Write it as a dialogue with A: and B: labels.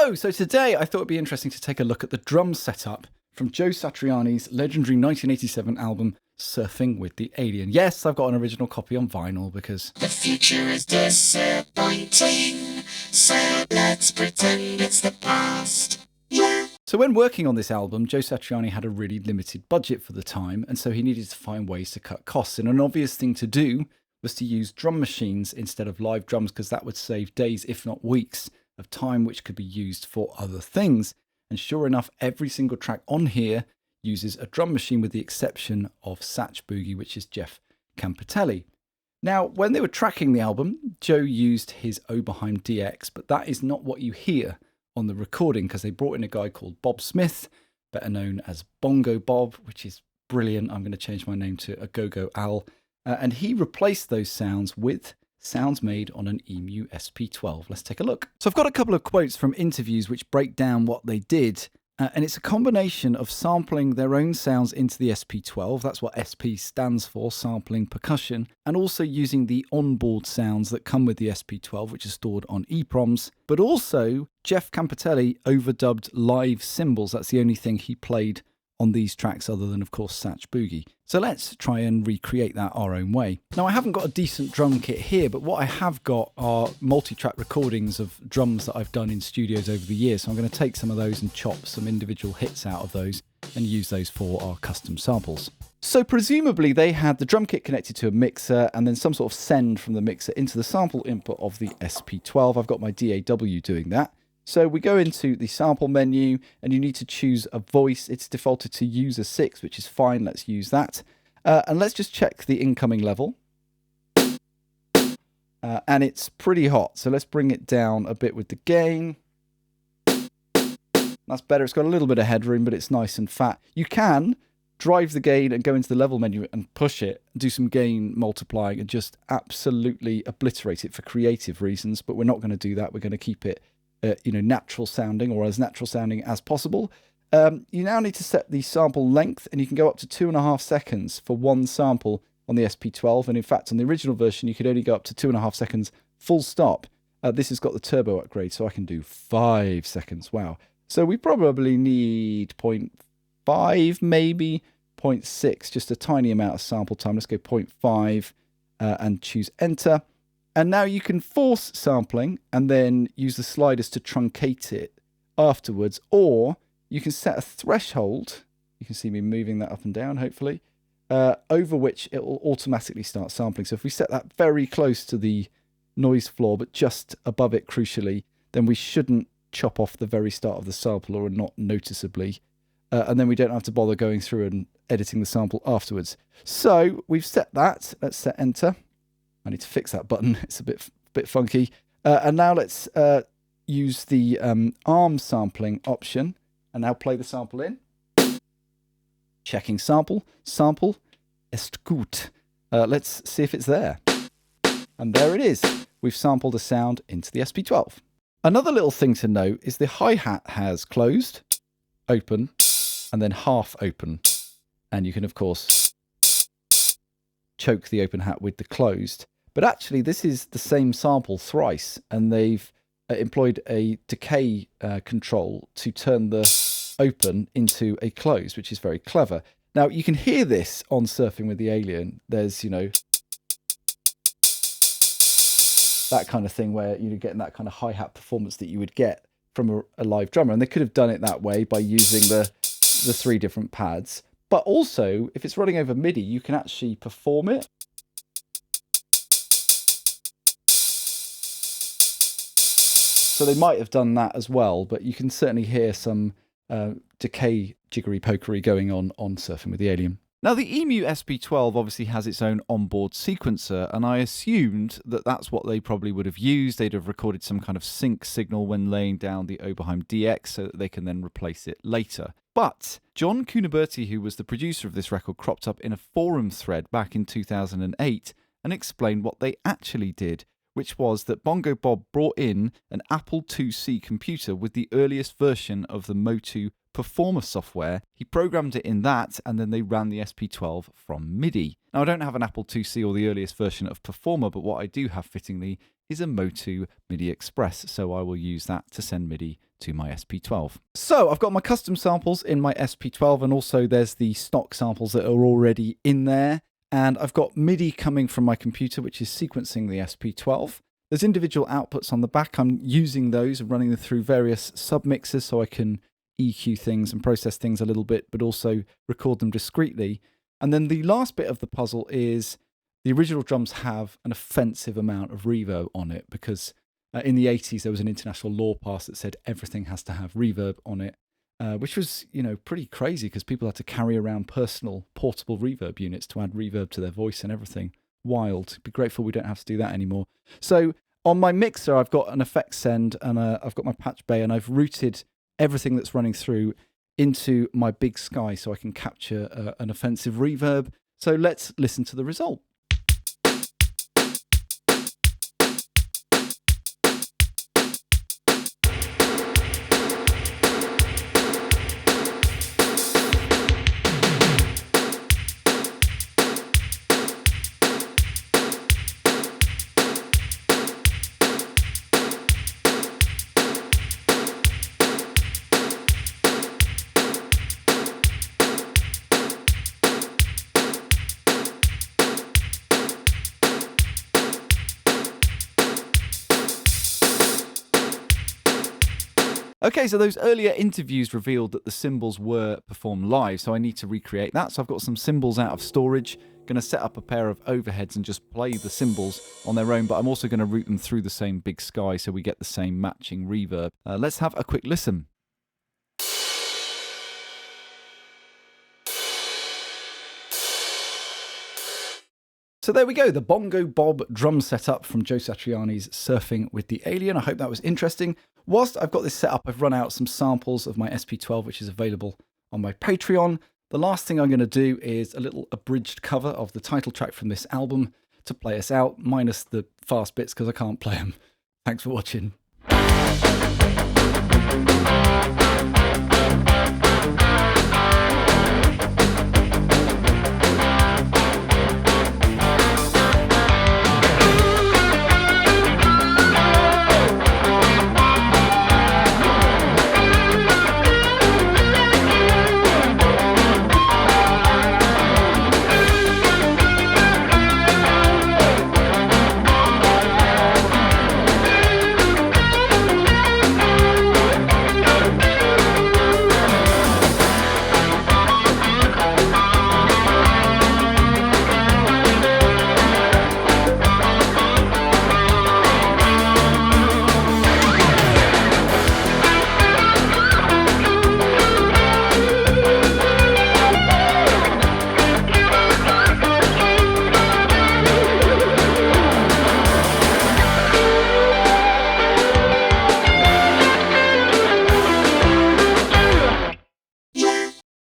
A: Hello! So today I thought it'd be interesting to take a look at the drum setup from Joe Satriani's legendary 1987 album, Surfing with the Alien. Yes, I've got an original copy on vinyl because
B: the future is disappointing, so let's pretend it's the past. Yeah.
A: So when working on this album, Joe Satriani had a really limited budget for the time, and so he needed to find ways to cut costs. And an obvious thing to do was to use drum machines instead of live drums, because that would save days, if not weeks, of time which could be used for other things. And sure enough, every single track on here uses a drum machine with the exception of Satch Boogie, which is Jeff Campitelli. Now, when they were tracking the album, Joe used his Oberheim DX, but that is not what you hear on the recording, because they brought in a guy called Bob Smith, better known as Bongo Bob, which is brilliant. I'm going to change my name to Agogo Al. And he replaced those sounds with sounds made on an EMU SP12. Let's take a look. So I've got a couple of quotes from interviews which break down what they did. And it's a combination of sampling their own sounds into the SP12, that's what SP stands for, sampling percussion, and also using the onboard sounds that come with the SP12, which are stored on EPROMs. But also, Jeff Campitelli overdubbed live cymbals. That's the only thing he played on these tracks other than, of course, Satch Boogie. So let's try and recreate that our own way. Now, I haven't got a decent drum kit here, but what I have got are multi-track recordings of drums that I've done in studios over the years. So I'm going to take some of those and chop some individual hits out of those and use those for our custom samples. So presumably they had the drum kit connected to a mixer and then some sort of send from the mixer into the sample input of the SP12. I've got my DAW doing that. So we go into the sample menu and you need to choose a voice. It's defaulted to user 6, which is fine. Let's use that. And let's just check the incoming level. And it's pretty hot. So let's bring it down a bit with the gain. That's better. It's got a little bit of headroom, but it's nice and fat. You can drive the gain and go into the level menu and push it, do some gain multiplying and just absolutely obliterate it for creative reasons. But we're not going to do that. We're going to keep it natural sounding, or as natural sounding as possible. You now need to set the sample length, and you can go up to 2.5 seconds for one sample on the SP12. And in fact, on the original version, you could only go up to 2.5 seconds full stop. This has got the turbo upgrade, so I can do 5 seconds. Wow. So we probably need 0.5, maybe 0.6, just a tiny amount of sample time. Let's go 0.5 and choose enter. And now you can force sampling and then use the sliders to truncate it afterwards, or you can set a threshold. You can see me moving that up and down, hopefully, over which it will automatically start sampling. So if we set that very close to the noise floor, but just above it, crucially, then we shouldn't chop off the very start of the sample, or not noticeably. And then we don't have to bother going through and editing the sample afterwards. So we've set that. Let's set enter. I need to fix that button. It's a bit funky. And now let's use the arm sampling option. And now play the sample in. Checking sample. Sample est gut. Let's see if it's there. And there it is. We've sampled a sound into the SP12. Another little thing to note is the hi-hat has closed, open, and then half open. And you can, of course, choke the open hat with the closed. But actually, this is the same sample thrice, and they've employed a decay control to turn the open into a close, which is very clever. Now, you can hear this on Surfing with the Alien. There's, that kind of thing where you're getting that kind of hi-hat performance that you would get from a live drummer. And they could have done it that way by using the 3 different pads. But also, if it's running over MIDI, you can actually perform it. So they might have done that as well, but you can certainly hear some decay jiggery-pokery going on Surfing with the Alien. Now, the EMU SP12 obviously has its own onboard sequencer, and I assumed that that's what they probably would have used. They'd have recorded some kind of sync signal when laying down the Oberheim DX so that they can then replace it later. But John Cuniberti, who was the producer of this record, cropped up in a forum thread back in 2008 and explained what they actually did, which was that Bongo Bob brought in an Apple IIc computer with the earliest version of the Motu Performer software. He programmed it in that, and then they ran the SP12 from MIDI. Now, I don't have an Apple IIc or the earliest version of Performer, but what I do have fittingly is a Motu MIDI Express, so I will use that to send MIDI to my SP12. So I've got my custom samples in my SP12, and also there's the stock samples that are already in there. And I've got MIDI coming from my computer, which is sequencing the SP12. There's individual outputs on the back. I'm using those and running them through various submixers so I can EQ things and process things a little bit, but also record them discreetly. And then the last bit of the puzzle is the original drums have an offensive amount of reverb on it because in the 80s there was an international law passed that said everything has to have reverb on it, which was, pretty crazy because people had to carry around personal portable reverb units to add reverb to their voice and everything. Wild. Be grateful we don't have to do that anymore. So on my mixer, I've got an effects send and I've got my patch bay, and I've routed everything that's running through into my big sky so I can capture an offensive reverb. So let's listen to the result. Okay, so those earlier interviews revealed that the cymbals were performed live, so I need to recreate that. So I've got some cymbals out of storage, going to set up a pair of overheads and just play the cymbals on their own, but I'm also going to route them through the same big sky so we get the same matching reverb. Let's have a quick listen. So there we go, the Bongo Bob drum setup from Joe Satriani's Surfing with the Alien. I hope that was interesting. Whilst I've got this set up, I've run out some samples of my SP12, which is available on my Patreon. The last thing I'm going to do is a little abridged cover of the title track from this album to play us out, minus the fast bits because I can't play them. Thanks for watching.